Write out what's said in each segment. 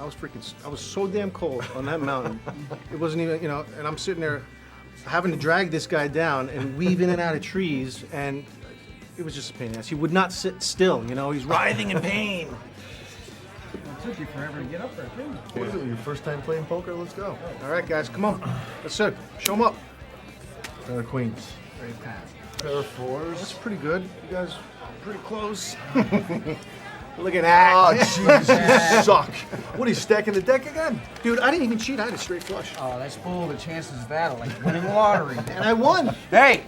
I was so damn cold on that mountain. It wasn't even, and I'm sitting there having to drag this guy down and weave in and out of trees, and it was just a pain in the ass. He would not sit still, he's writhing in pain. It took you forever to get up there, too. What is it, your first time playing poker? Let's go. All right, guys, come on. That's it. Show them up. Pair of queens. Very fast. Pair of fours. That's pretty good. You guys are pretty close. Look at that. Oh, jeez, you suck. What, are you stacking the deck again? Dude, I didn't even cheat. I had a straight flush. Oh, that's full. The chances of that are like winning the lottery. And I won. Hey!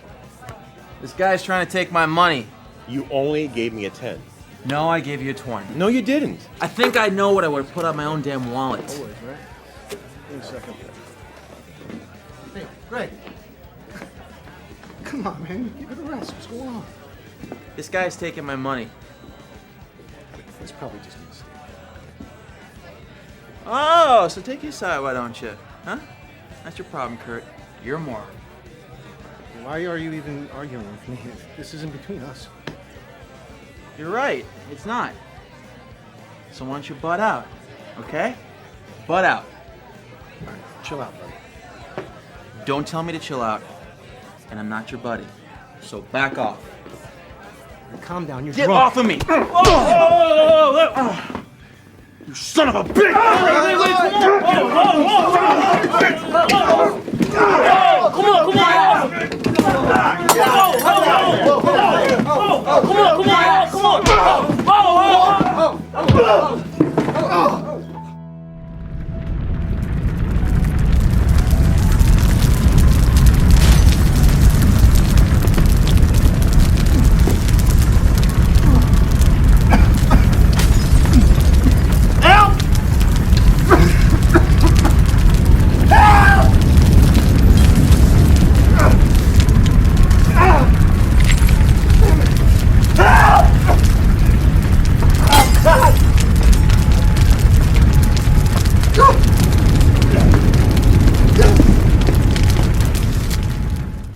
This guy's trying to take my money. You only gave me a 10. No, I gave you a 20. No, you didn't. I think I know what I would have put on my own damn wallet. Always, right? Give me a second. Hey, Greg. Come on, man. Give it a rest. What's going on? This guy's taking my money. It's probably just a mistake. Oh, so take your side, why don't you? Huh? That's your problem, Kurt. You're moral. Why are you even arguing with me? This isn't between us. You're right. It's not. So why don't you butt out? Okay? Butt out. All right, chill out, buddy. Don't tell me to chill out. And I'm not your buddy. So back off. Calm down. You're Get drunk. off of me! You son of a bitch!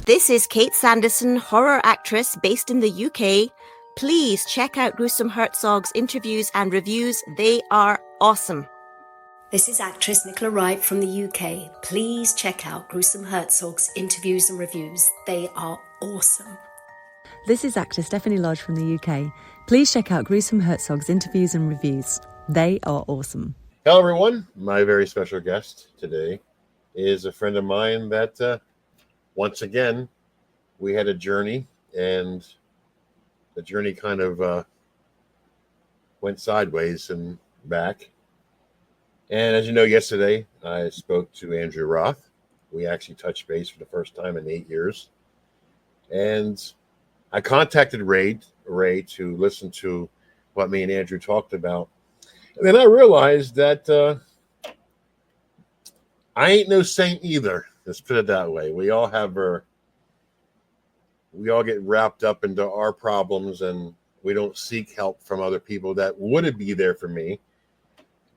This is Kate Sanderson, horror actress based in the UK. Please check out Gruesome Herzog's interviews and reviews. They are awesome. This is actress Nicola Wright from the UK. Please check out Gruesome Herzog's interviews and reviews. They are awesome. This is actor Stephanie Lodge from the UK. Please check out Gruesome Herzog's interviews and reviews. They are awesome. Hello, everyone. My very special guest today is a friend of mine that, once again, we had a journey, and the journey kind of went sideways and back. And as you know, yesterday I spoke to Andrew Roth. We actually touched base for the first time in 8 years. And I contacted Ray to listen to what me and Andrew talked about. And then I realized that I ain't no saint either. Let's put it that way. We all get wrapped up into our problems, and we don't seek help from other people that would be there for me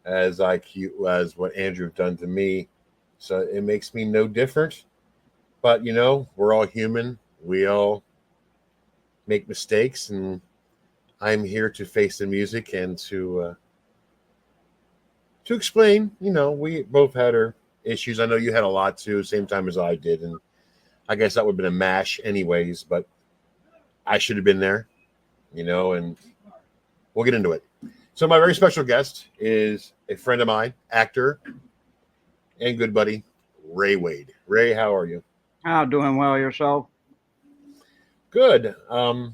as what Andrew done to me. So it makes me no different. But, we're all human. We all make mistakes, and I'm here to face the music and to explain. We both had our issues. I know you had a lot too, same time as I did, and I guess that would have been a mash anyways, but I should have been there, and we'll get into it. So my very special guest is a friend of mine, actor and good buddy, Ray Wade. Ray, how are you? Oh, doing well yourself? Good. How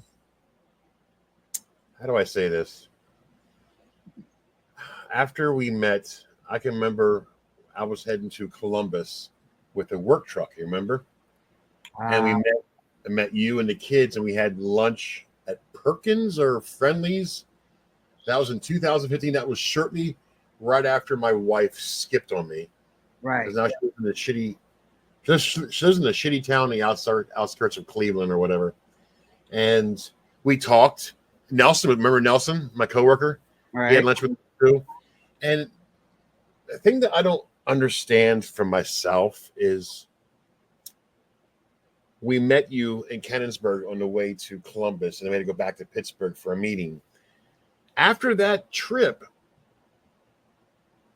do I say this? After we met, I can remember I was heading to Columbus with a work truck, you remember? And we met you and the kids, and we had lunch at Perkins or Friendly's. That was in 2015. That was shortly right after my wife skipped on me. Right. Because now she lives in the she lives in the shitty town, the outskirts of Cleveland or whatever. And we talked. Nelson, remember Nelson, my coworker? Right. He had lunch with me too. And the thing that I don't understand from myself is we met you in Cannonsburg on the way to Columbus, and then we had to go back to Pittsburgh for a meeting. After that trip,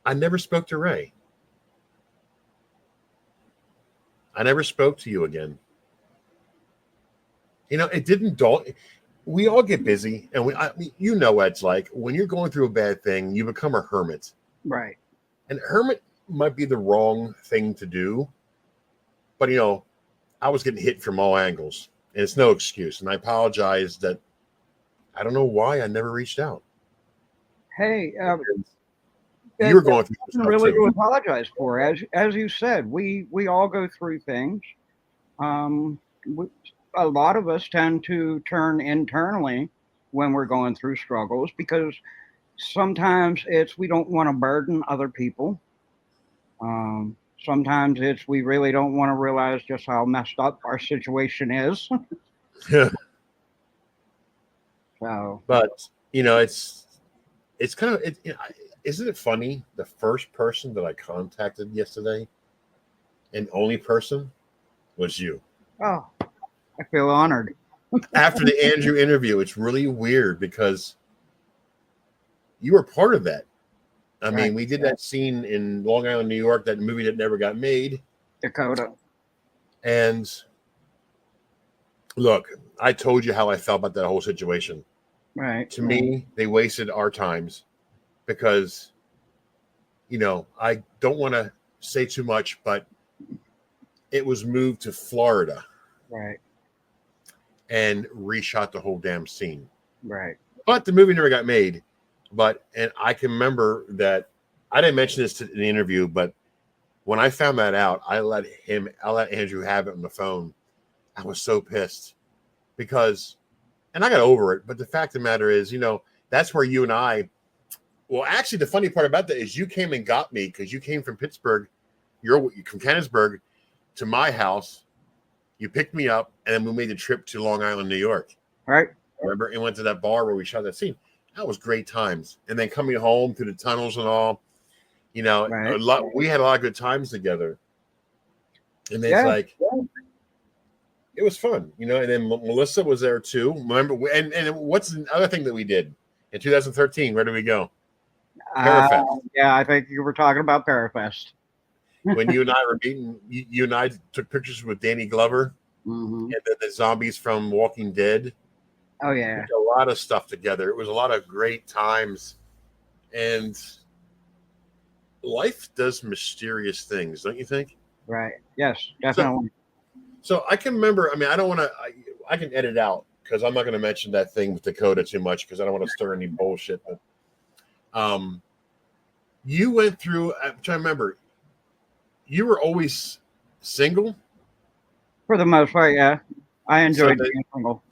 I never spoke to Ray. I never spoke to you again. It didn't dawn. We all get busy, and I mean, what it's like when you're going through a bad thing. You become a hermit, Right. and hermit might be the wrong thing to do. But I was getting hit from all angles, and it's no excuse. And I apologize that I don't know why I never reached out. Hey, You were going through some nothing stuff really to too. apologize for. As you said, we all go through things. We, a lot of us tend to turn internally when we're going through struggles because sometimes it's we don't want to burden other people. Sometimes it's we really don't want to realize just how messed up our situation is. Yeah. So, But it's kind of isn't it funny? The first person that I contacted yesterday, and only person, was you. oh, I feel honored. After the Andrew interview, it's really weird because you were part of that. I mean, Right. we did that scene in Long Island, New York, that movie that never got made. Dakota. And look, I told you how I felt about that whole situation. Right. To me, they wasted our times because, I don't want to say too much, but it was moved to Florida Right. and reshot the whole damn scene. Right. But the movie never got made. And I can remember that I didn't mention this in the interview, but when I found that out, I let Andrew have it on the phone. I was so pissed because, and I got over it. But the fact of the matter is, that's where you and I, well, actually, the funny part about that is you came and got me because you came from Pittsburgh, you're from Canonsburg to my house. You picked me up, and then we made the trip to Long Island, New York. Right. Remember, and went to that bar where we shot that scene. That was great times. And then coming home through the tunnels and all, Right. we had a lot of good times together. And it's like, it was fun, And then Melissa was there too. Remember, and what's the other thing that we did in 2013? Where did we go? Parafest. Yeah, I think you were talking about Parafest. When you and I were meeting, you and I took pictures with Danny Glover Mm-hmm. and the zombies from Walking Dead. Oh We yeah. did a lot of stuff together. It was a lot of great times. And life does mysterious things, don't you think? Right. Yes, definitely. So I can remember, I mean, I don't want to, I can edit out because I'm not going to mention that thing with Dakota too much because I don't want to stir any bullshit. But you went through, I'm trying to remember, you were always single? For the most part, yeah. I enjoyed So being single.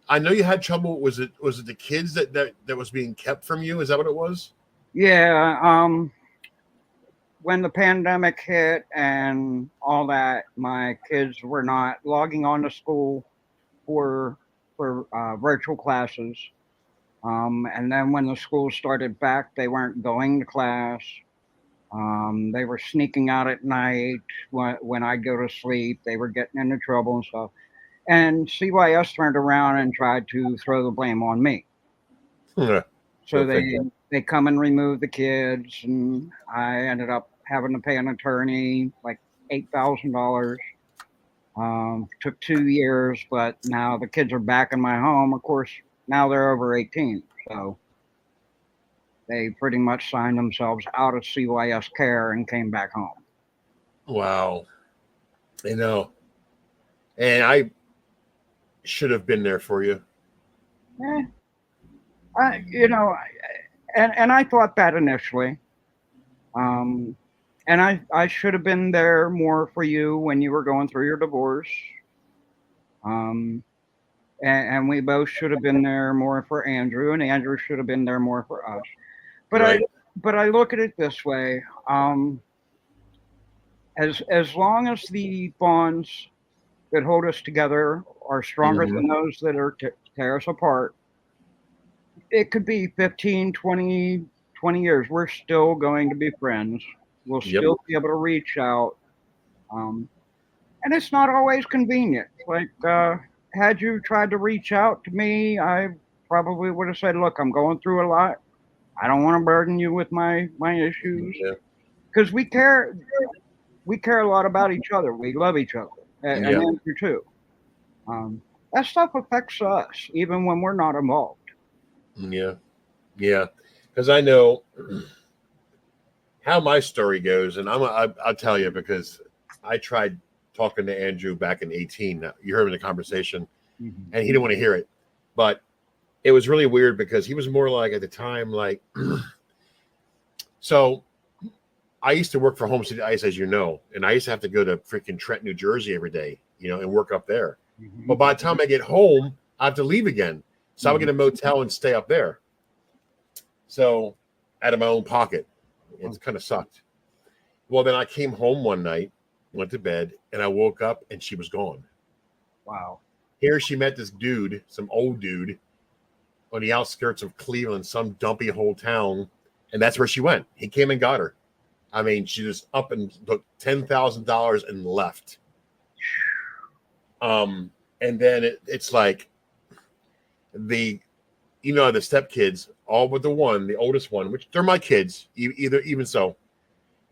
I know you had trouble. Was it the kids that was being kept from you? Is that what it was? Yeah. When the pandemic hit and all that, my kids were not logging on to school for virtual classes. And then when the school started back, they weren't going to class. They were sneaking out at night when I go to sleep. They were getting into trouble and stuff. And CYS turned around and tried to throw the blame on me. So they come and remove the kids, and I ended up having to pay an attorney like $8,000. Took 2 years, but now the kids are back in my home. Of course, now they're over 18, so they pretty much signed themselves out of CYS care and came back home. Wow. And I should have been there for you. And I thought that initially. And I should have been there more for you when you were going through your divorce. And we both should have been there more for Andrew, and Andrew should have been there more for us. But Right. I look at it this way. As long as the bonds that hold us together are stronger than those that are tear us apart, it could be 15, 20 years. We're still going to be friends. We'll still be able to reach out. And it's not always convenient. Like, had you tried to reach out to me, I probably would have said, look, I'm going through a lot. I don't want to burden you with my issues Yeah. because we care a lot about each other. We love each other, and Yeah. Andrew too. That stuff affects us even when we're not involved. Yeah. Yeah. Because I know how my story goes, and I'll tell you because I tried talking to Andrew back in 18. You heard him in the conversation, Mhm. and he didn't want to hear it. But it was really weird because he was more like at the time, like, so I used to work for Home City Ice, as you know, and I used to have to go to freaking Trenton, New Jersey every day, and work up there. Mhm. But by the time I get home, I have to leave again. So I would get a motel and stay up there. So out of my own pocket. It kind of sucked. Well, then I came home one night, went to bed, and I woke up and she was gone. Wow. Here she met this dude, some old dude, on the outskirts of Cleveland, some dumpy whole town, and that's where she went. He came and got her. I mean, she just up and took $10,000 and left. And then it's like the stepkids, all but the one, the oldest one, which they're my kids, even so,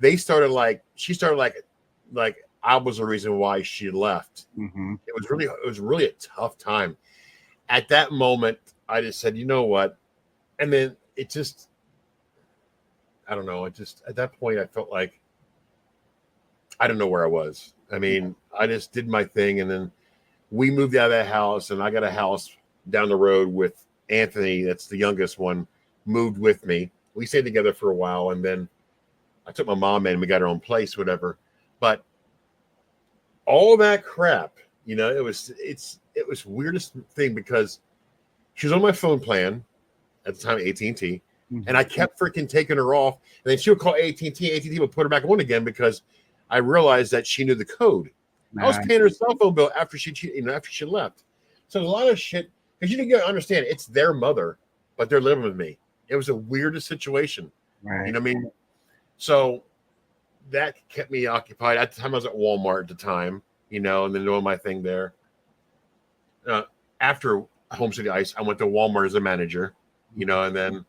she started like I was the reason why she left. Mm-hmm. It was really a tough time. At that moment, I just said, you know what? And then it just, I don't know. It just, at that point, I felt like I don't know where I was. I mean, I just did my thing, and then we moved out of that house, and I got a house down the road with Anthony. That's the youngest one. Moved with me. We stayed together for a while, and then I took my mom in. We got our own place, whatever. But all that crap, it was weirdest thing because she was on my phone plan at the time, AT&T, and I kept freaking taking her off. And then she would call AT&T. AT&T would put her back on again because I realized that she knew the code. I was paying her cell phone bill after she left. So there's a lot of shit because you didn't understand it's their mother, but they're living with me. It was the weirdest situation. Right. You know what I mean? So that kept me occupied. At the time, I was at Walmart at the time, and then doing my thing there. After Home City Ice, I went to Walmart as a manager, and then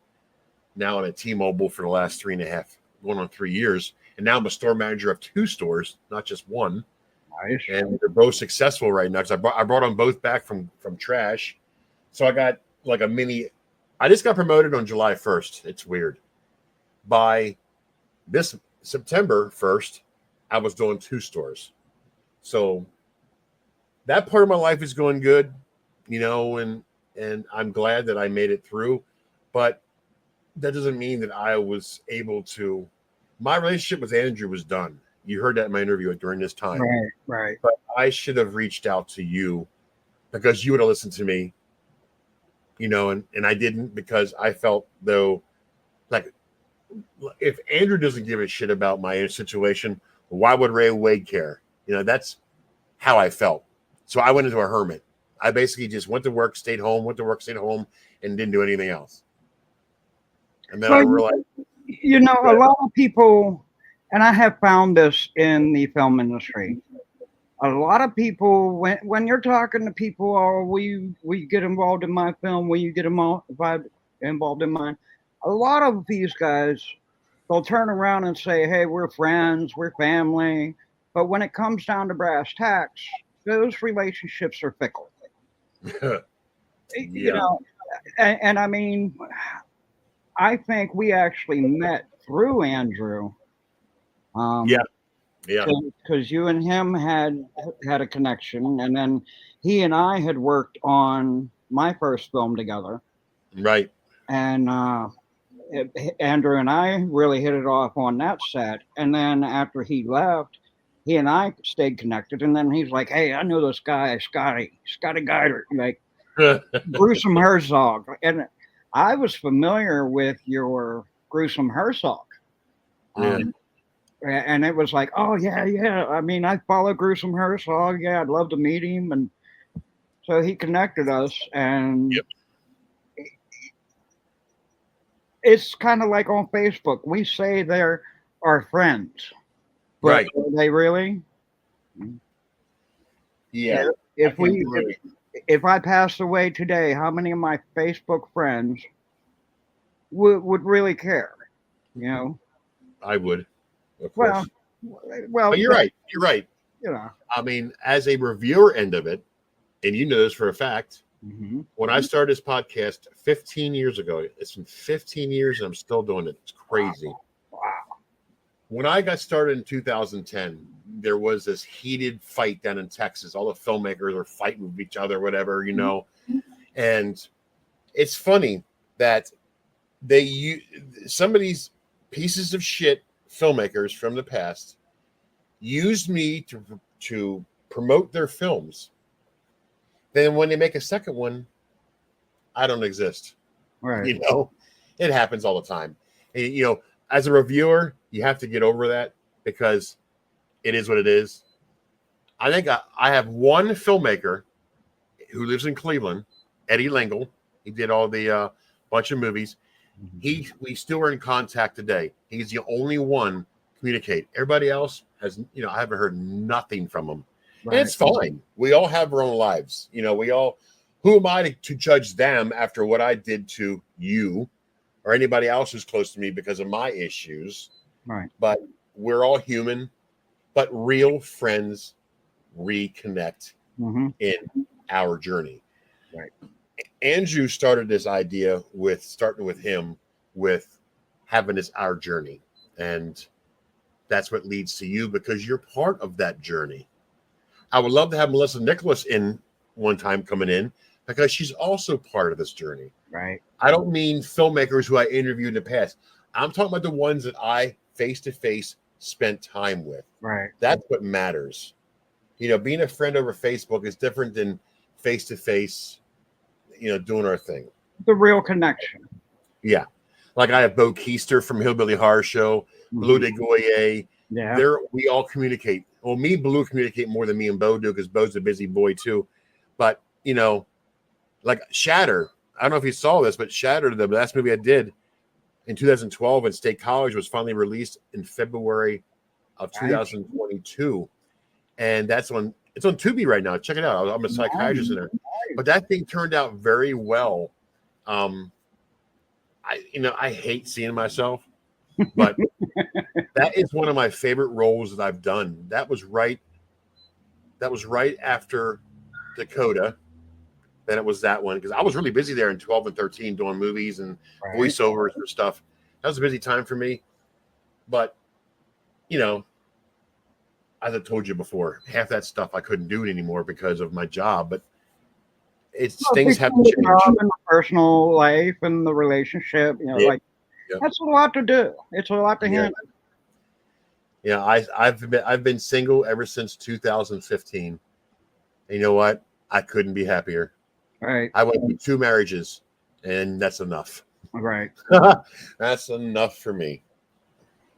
now I'm at T-Mobile for the last 3.5, going on 3 years. And now I'm a store manager of 2 stores, not just one. Nice. And they're both successful right now because I brought them both back from trash. So I got like a mini. I just got promoted on July 1st. It's weird. By this September 1st, I was doing 2 stores. So that part of my life is going good, and I'm glad that I made it through. But that doesn't mean that I was able to. My relationship with Andrew was done. You heard that in my interview during this time. Right. But I should have reached out to you because you would have listened to me, and I didn't because I felt though like if Andrew doesn't give a shit about my situation, why would Ray Wade care? That's how I felt. So I went into a hermit. I basically just went to work, stayed home, and didn't do anything else. And then I realized, a lot of people, and I have found this in the film industry. A lot of people, when you're talking to people, oh, we get involved in my film, will you get involved in mine? A lot of these guys, they'll turn around and say, hey, we're friends, we're family. But when it comes down to brass tacks, those relationships are fickle. And I mean, I think we actually met through Andrew. Yeah. Because you and him had a connection, and then he and I had worked on my first film together. Right. And Andrew and I really hit it off on that set. And then after he left, he and I stayed connected. And then he's like, hey, I know this guy, Scotty Geiter, like Gruesome Herzog. And I was familiar with your Gruesome Herzog. And it was like, oh, yeah. I mean, I follow Gruesome Herzog. Yeah, I'd love to meet him. And so he connected us. And it's kind of like on Facebook. We say they're our friends. But right. Are they really? Yeah. If I passed away today, how many of my Facebook friends would really care, you know. I would, of course. Well, But you're right. You're right. You know. I mean, as a reviewer end of it, and you know this for a fact, when I started this podcast 15 years ago, it's been 15 years and I'm still doing it. It's crazy. Wow. When I got started in 2010, there was this heated fight down in Texas. All the filmmakers are fighting with each other, whatever, you know. And it's funny that some of these pieces of shit filmmakers from the past used me to promote their films. Then when they make a second one, I don't exist. Right. You know, it happens all the time. And, you know, as a reviewer, you have to get over that because it is what it is. I think I have one filmmaker who lives in Cleveland, Eddie Lingle. He did all the bunch of movies. We still are in contact today. He's the only one communicate. Everybody else has, you know, I haven't heard nothing from him. Right. And it's fine. We all have our own lives. You know, who am I to judge them after what I did to you or anybody else who's close to me because of my issues? Right. But we're all human, but real friends reconnect in our journey. Right. Andrew started this idea starting with him with having this our journey. And that's what leads to you because you're part of that journey. I would love to have Melissa Nicholas in one time coming in because she's also part of this journey. Right. I don't mean filmmakers who I interviewed in the past. I'm talking about the ones that I face-to-face spent time with. Right. That's what matters. You know, being a friend over Facebook is different than face-to-face, you know, doing our thing. The real connection. Yeah. Like I have Bo Keister from Hillbilly Horror Show, Blue de Goyer. Yeah. We all communicate. Well, me and Blue communicate more than me and Bo do because Bo's a busy boy too. But, you know, like Shatter, I don't know if you saw this, but Shatter, the last movie I did in 2012 at State College, was finally released in February of 2022. And it's on Tubi right now. Check it out. I'm a psychiatrist in there. But that thing turned out very well. I hate seeing myself, but that is one of my favorite roles that I've done. That was right after Dakota. Then it was that one because I was really busy there in 12 and 13 doing movies and voiceovers and stuff. That was a busy time for me. But, you know, as I told you before, half that stuff I couldn't do it anymore because of my job. But things have to change. In the personal life and the relationship, you know, that's a lot to do. It's a lot to handle. Yeah, I've been single ever since 2015. And you know what? I couldn't be happier. Right. I went through 2 marriages, and that's enough. Right. That's enough for me.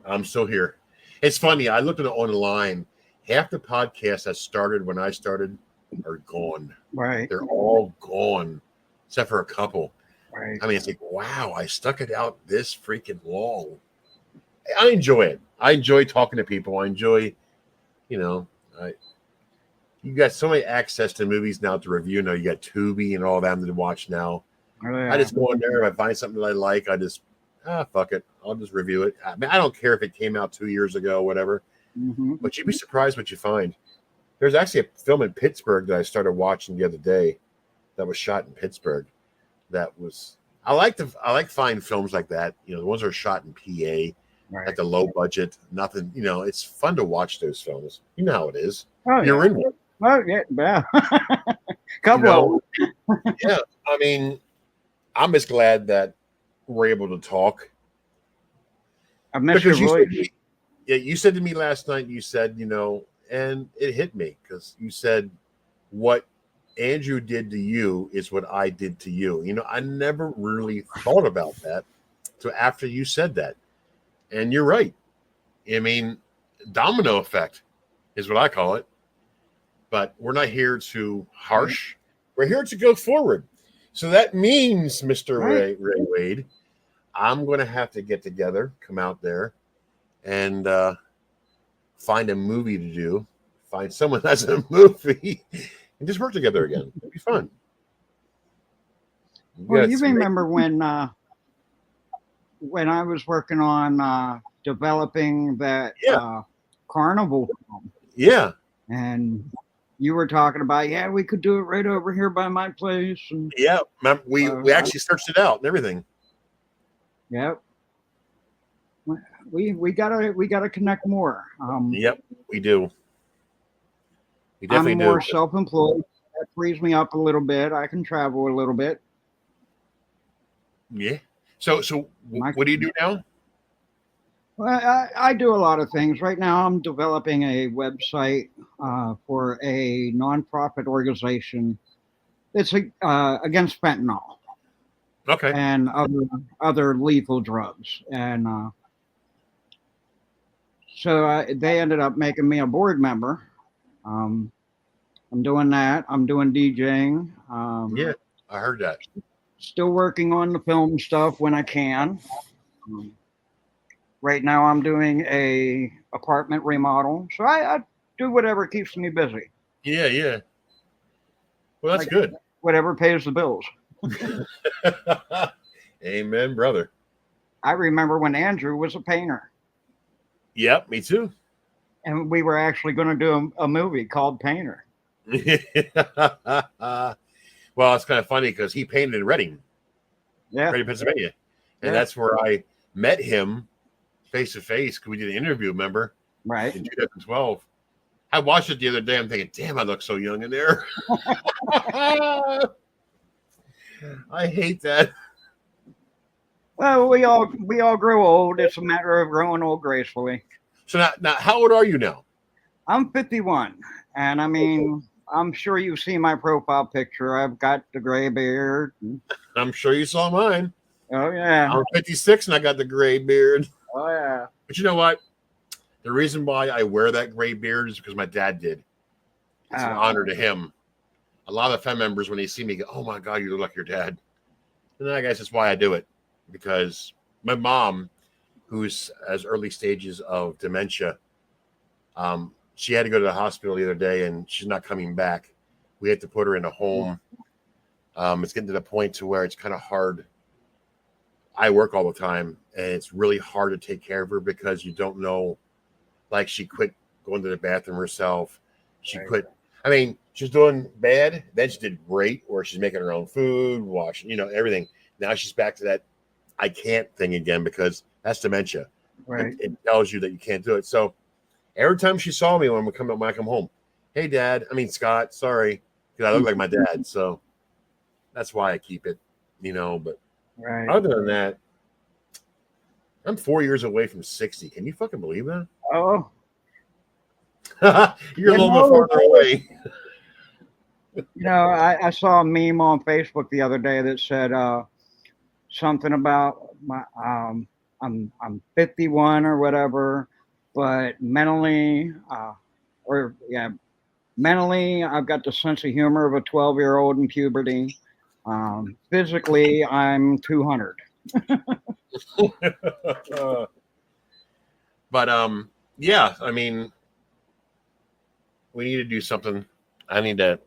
I'm still here. It's funny. I looked at it online. Half the podcasts that started when I started are gone. Right. They're all gone, except for a couple. Right. I mean, it's like, wow, I stuck it out this freaking long. I enjoy it. I enjoy talking to people. I enjoy, you know, you got so many access to movies now to review. Now you got Tubi and all that to watch now. Oh, yeah. I just go in there. If I find something that I like, I just, fuck it. I'll just review it. I mean, I don't care if it came out 2 years ago, whatever. But you'd be surprised what you find. There's actually a film in Pittsburgh that I started watching the other day that was shot in Pittsburgh. That was I like find films like that. You know, the ones that are shot in PA at the low budget. Nothing. You know, it's fun to watch those films. You know how it is. Oh, You're in one. Oh yeah. Couple. Yeah. I mean, I'm just glad that we're able to talk. I miss your voice. You said to me last night. You said, you know. And it hit me because you said what Andrew did to you is what I did to you. You know, I never really thought about that. So after you said that, and you're right. I mean, domino effect is what I call it. But we're not here to harsh. We're here to go forward. So that means, Mr. Ray Wade, I'm going to have to get together, come out there, and find a movie to do, find someone that's a movie, and just work together again. It'd be fun. You remember when when I was working on developing that carnival film, Yeah. and you were talking about, yeah, we could do it right over here by my place. And Yeah. Remember, we actually searched it out and everything. Yep. We gotta connect more. Yep, we do. We I'm definitely more do. self-employed. That frees me up a little bit. I can travel a little bit. Yeah. So what do you do now? Well, I do a lot of things. Right now, I'm developing a website for a nonprofit organization that's against fentanyl Okay. and other lethal drugs. And so they ended up making me a board member. I'm doing that. I'm doing DJing. Yeah, I heard that. Still working on the film stuff when I can. Right now, I'm doing a apartment remodel, so I do whatever keeps me busy. Yeah, yeah. Well, that's good. Whatever pays the bills. Amen, brother. I remember when Andrew was a painter, Yep, me too. and we were actually going to do a movie called Painter. Well, it's kind of funny because he painted in Reading, Pennsylvania, and that's where I met him face to face because we did an interview. Remember? Right. In 2012. I watched it the other day. I'm thinking, damn, I look so young in there. I hate that. Well, we all grow old. It's a matter of growing old gracefully. So now how old are you now? I'm 51, and I mean, I'm sure you've seen my profile picture. I've got the gray beard. I'm sure you saw mine. Oh yeah. I'm 56 and I got the gray beard. Oh yeah. But you know what? The reason why I wear that gray beard is because my dad did. It's an honor to him. A lot of family members, when they see me, go, "Oh my God, you look like your dad." And I guess that's why I do it, because my mom, who's has early stages of dementia, she had to go to the hospital the other day, and she's not coming back. We had to put her in a home. It's getting to the point to where it's kind of hard. I work all the time, and it's really hard to take care of her because you don't know. Like, she quit going to the bathroom herself. She quit. I mean, she's doing bad. Then she did great, where she's making her own food, washing, everything. Now she's back to that I can't thing again because that's dementia. Right. It tells you that you can't do it. So every time she saw me when I come home, "Hey, Dad," Scott, sorry, because I look like my dad. So that's why I keep it, But other than that, I'm 4 years away from 60. Can you fucking believe that? Oh. You're a little bit farther away. I saw a meme on Facebook the other day that said something about my I'm 51 or whatever, but mentally mentally I've got the sense of humor of a 12-year-old in puberty. Physically I'm 200. But yeah, I mean, we need to do something. I need to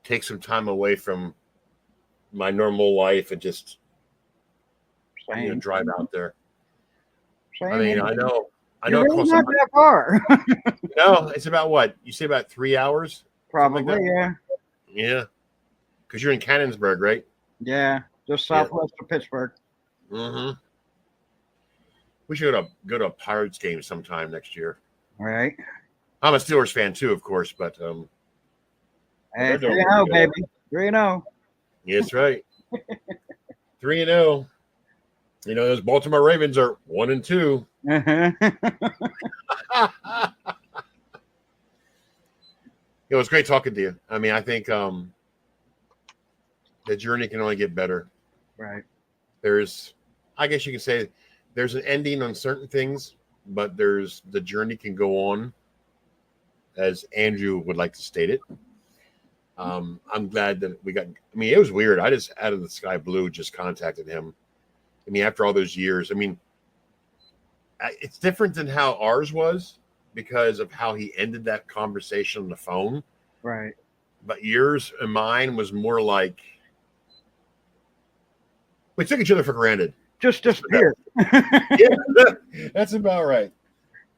take some time away from my normal life and just drive out there. Same. I mean, I know. You're It really costs not that far. No, it's about what? You say about 3 hours? Probably, like yeah. Yeah. Because you're in Cannonsburg, right? Yeah, just southwest of Pittsburgh. Mm-hmm. We should go to a Pirates game sometime next year. All right. I'm a Steelers fan too, of course, but hey, 3-0, baby. 3-0. Yeah, that's right. 3-0. Those Baltimore Ravens are 1-2. It was great talking to you. I mean, I think the journey can only get better. Right. I guess you can say there's an ending on certain things, but the journey can go on, as Andrew would like to state it. I'm glad that it was weird. I just out of the sky blue just contacted him. I mean, after all those years, it's different than how ours was because of how he ended that conversation on the phone. Right. But yours and mine was more like we took each other for granted. just disappeared. Yeah, that's about right.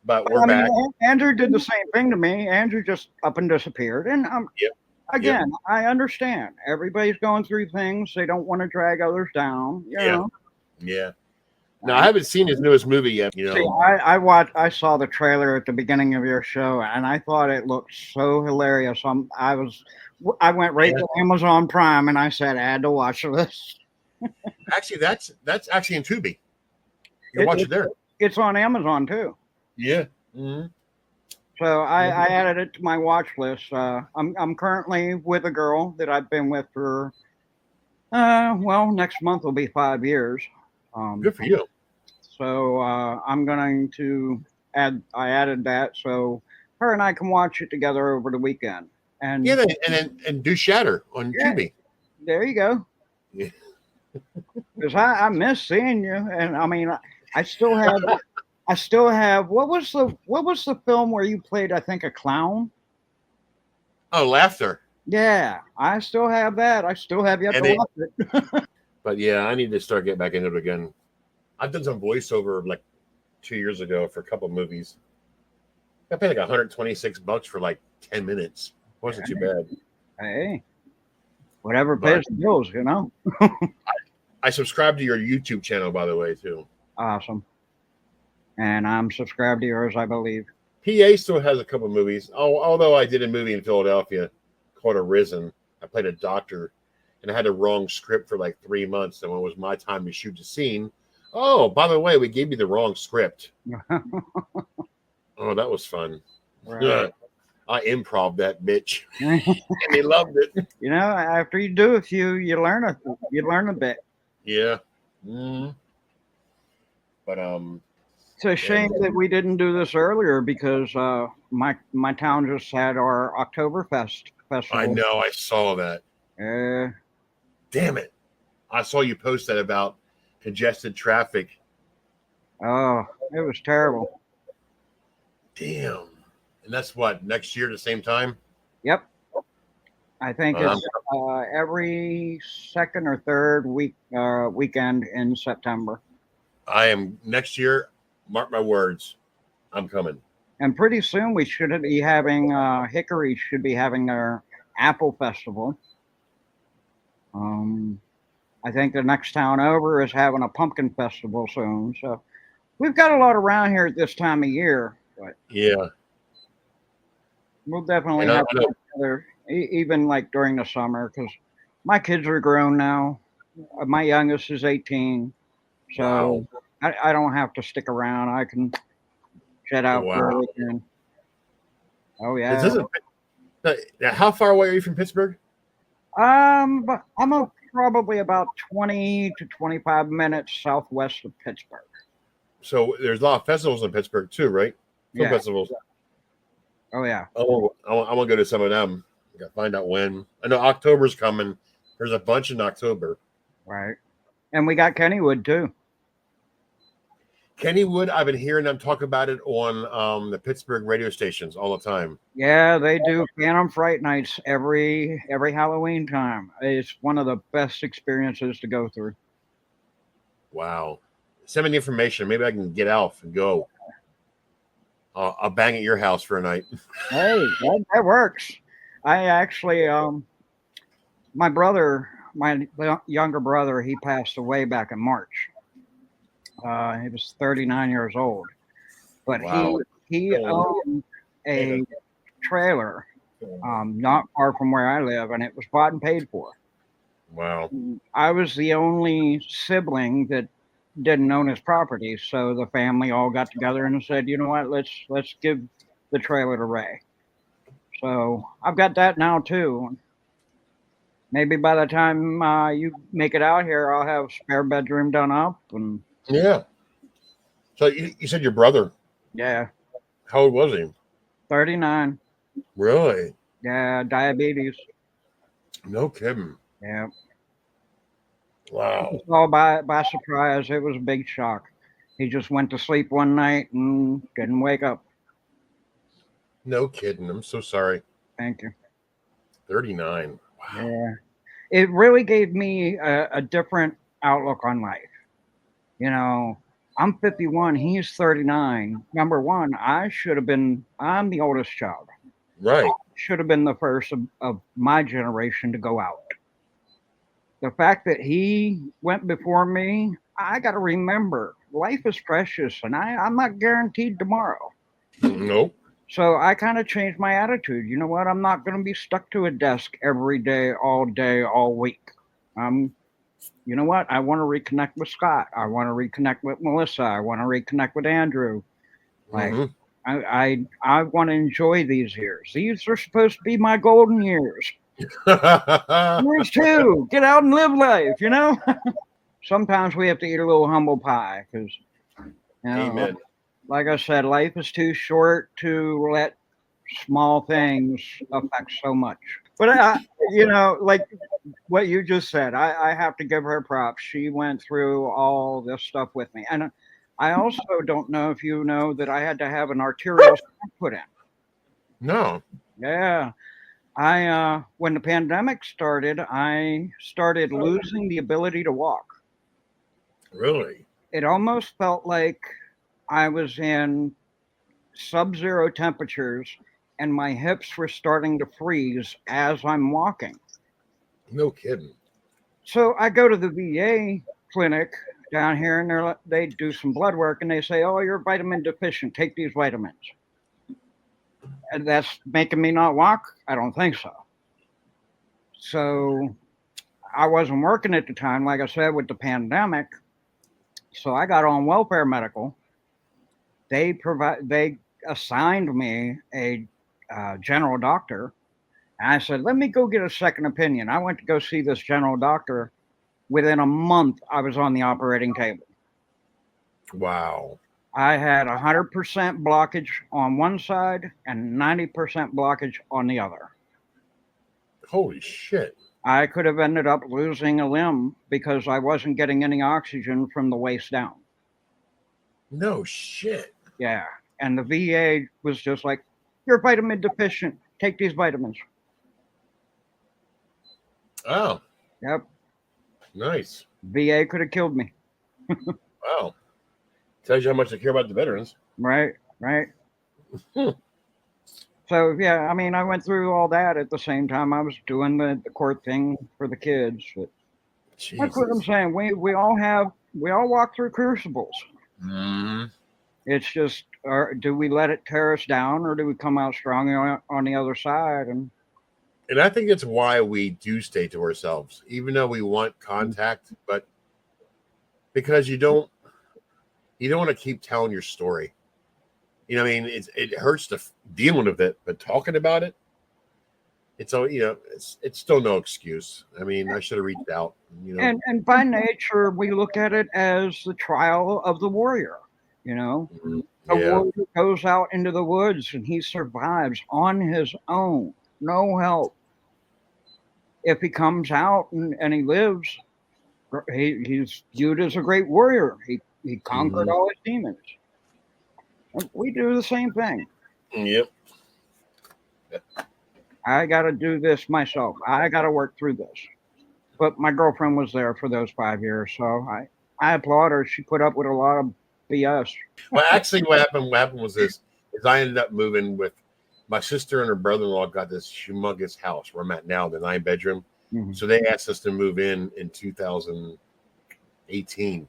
But we're back. Andrew did the same thing to me. Andrew just up and disappeared. And Yep. again, I understand. Everybody's going through things. They don't want to drag others down. You know? Yeah. Now, I haven't seen his newest movie yet. You know, See, I saw the trailer at the beginning of your show, and I thought it looked so hilarious. I went right to Amazon Prime, and I said, I had to watch this. actually, that's actually in Tubi. You can watch it there. It's on Amazon too. Yeah. Mm-hmm. So I added it to my watch list. I'm currently with a girl that I've been with for next month will be 5 years. Good for you. So I'm going to I added that so her and I can watch it together over the weekend. And and do Shatter on Tubi. There you go. Yeah. Because I miss seeing you, and I mean I still have what was the film where you played, I think, a clown? Oh, Laughter. Yeah, I still have that. I still have yet to watch it. But yeah, I need to start getting back into it again. I've done some voiceover like 2 years ago for a couple of movies. I paid like $126 for like 10 minutes. Wasn't too bad. Hey, whatever pays the bills, you know. I subscribe to your YouTube channel, by the way, too. Awesome. And I'm subscribed to yours, I believe. PA still has a couple of movies. Although I did a movie in Philadelphia called Arisen. I played a doctor, and I had the wrong script for like 3 months. And when it was my time to shoot the scene, oh, by the way, we gave you the wrong script. Oh, that was fun. Right. Yeah. I improv that bitch, and they loved it. You know, after you do a few, you learn a bit. Yeah. Mm-hmm. But it's a shame that we didn't do this earlier because my town just had our Oktoberfest festival. I know, I saw that. Damn it! I saw you post that about congested traffic. Oh, it was terrible. Damn. And that's what, next year at the same time? Yep. I think it's every second or third weekend in September. I am next year. Mark my words. I'm coming. And pretty soon we should be having Hickory should be having their Apple Festival. I think the next town over is having a pumpkin festival soon. So we've got a lot around here at this time of year. But yeah. We'll definitely have together, even like during the summer, because my kids are grown now. My youngest is 18, so I don't have to stick around. I can jet out for a weekend. Oh yeah. How far away are you from Pittsburgh? I'm probably about 20 to 25 minutes southwest of Pittsburgh. So there's a lot of festivals in Pittsburgh too, right? Film festivals. Oh yeah. Oh, I want to go to some of them. I got to find out when. I know October's coming. There's a bunch in October. Right. And we got Kennywood too. Kennywood, I've been hearing them talk about it on the Pittsburgh radio stations all the time. Yeah, they do Phantom Fright Nights every Halloween time. It's one of the best experiences to go through. Wow. Send me the information. Maybe I can get out and go. I'll bang at your house for a night. Hey, that works. I actually, my younger brother, he passed away back in March. He was 39 years old, but he owned a trailer not far from where I live, and it was bought and paid for. Wow. I was the only sibling that didn't own his property, so the family all got together and said, you know what, let's give the trailer to Ray. So I've got that now too. Maybe by the time you make it out here, I'll have a spare bedroom done up. And yeah. So you said your brother? Yeah. How old was he? 39. Really? Yeah, diabetes. No kidding. Yeah. Wow. It was all by surprise. It was a big shock. He just went to sleep one night and didn't wake up. No kidding. I'm so sorry. Thank you. 39. Wow. Yeah. It really gave me a different outlook on life. You know, I'm 51, he's 39. Number one, I'm the oldest child. Right. Should have been the first of my generation to go out. The fact that he went before me, I got to remember life is precious and I'm not guaranteed tomorrow. Nope. So I kind of changed my attitude. You know what? I'm not going to be stuck to a desk every day, all week. You know what? I want to reconnect with Scott. I want to reconnect with Melissa. I want to reconnect with Andrew. Like, Mhm. I want to enjoy these years. These are supposed to be my golden years. Yours too. Get out and live life, you know? Sometimes we have to eat a little humble pie because, you know, Amen. like I said, life is too short to let small things affect so much. But you know, like what you just said, I have to give her props. She went through all this stuff with me. And I also don't know if you know that I had to have an arterial stent put in. No. Yeah. When the pandemic started, I started losing the ability to walk. Really? It almost felt like I was in sub-zero temperatures and my hips were starting to freeze as I'm walking. No kidding. So I go to the VA clinic down here and they do some blood work and they say, "Oh, you're vitamin deficient. Take these vitamins." And that's making me not walk? I don't think so. So I wasn't working at the time, like I said, with the pandemic. So I got on welfare medical. They assigned me a general doctor. And I said, let me go get a second opinion. I went to go see this general doctor. Within a month, I was on the operating table. Wow. I had 100% blockage on one side and 90% blockage on the other. Holy shit. I could have ended up losing a limb because I wasn't getting any oxygen from the waist down. No shit. Yeah. And the VA was just like, you're vitamin deficient. Take these vitamins. Oh. Yep. Nice. VA could have killed me. Wow. Tells you how much they care about the veterans. Right. So, yeah, I mean, I went through all that at the same time I was doing the court thing for the kids. But that's what I'm saying. We all walk through crucibles. Mm-hmm. It's just, do we let it tear us down or do we come out strong on the other side? And I think it's why we do stay to ourselves, even though we want contact, but because you don't want to keep telling your story. You know, I mean, it hurts to dealing with it, but talking about it, it's still no excuse. I mean, I should have reached out. You know, and by nature, we look at it as the trial of the warrior. You know, a warrior goes out into the woods and he survives on his own, no help. If he comes out and he lives, he's viewed as a great warrior. He conquered all his demons. We do the same thing. Yep. I got to do this myself. I got to work through this. But my girlfriend was there for those 5 years, so I applaud her. She put up with a lot of BS. Well, actually, what happened was this: is I ended up moving with my sister and her brother-in-law. Got this humongous house where I'm at now, the 9-bedroom. Mm-hmm. So they asked us to move in 2018.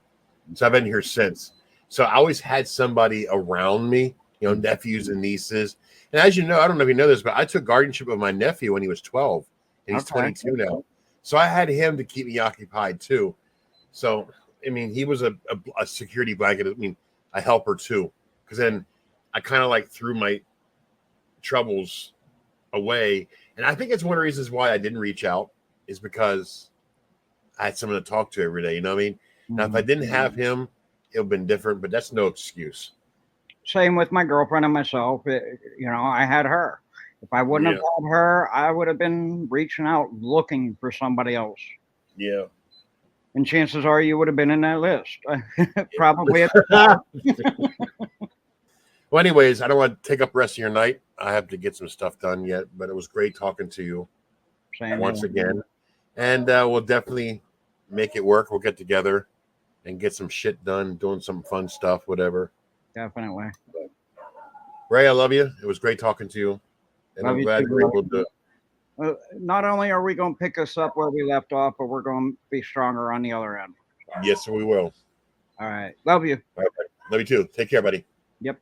So I've been here since. So I always had somebody around me, you know, nephews and nieces. And as you know, I don't know if you know this, but I took guardianship of my nephew when he was 12, and he's 22 now. So I had him to keep me occupied too. So, I mean, he was a security blanket. I mean, a helper too. Because then I kind of like threw my troubles away. And I think it's one of the reasons why I didn't reach out is because I had someone to talk to every day. You know what I mean? Mm-hmm. Now, if I didn't have him, it would have been different, but that's no excuse. Same with my girlfriend and myself. I had her. If I wouldn't have had her, I would have been reaching out looking for somebody else. Yeah. And chances are you would have been in that list. Probably at the top. Well, anyways, I don't want to take up the rest of your night. I have to get some stuff done yet, but it was great talking to you once again. And we'll definitely make it work. We'll get together and get some shit done, doing some fun stuff, whatever. Definitely. Ray, I love you. It was great talking to you, and Love I'm you glad too, we're able to. Not only are we going to pick us up where we left off, but we're going to be stronger on the other end. Yes, we will. All right. Love you. All right, love you too. Take care, buddy. Yep.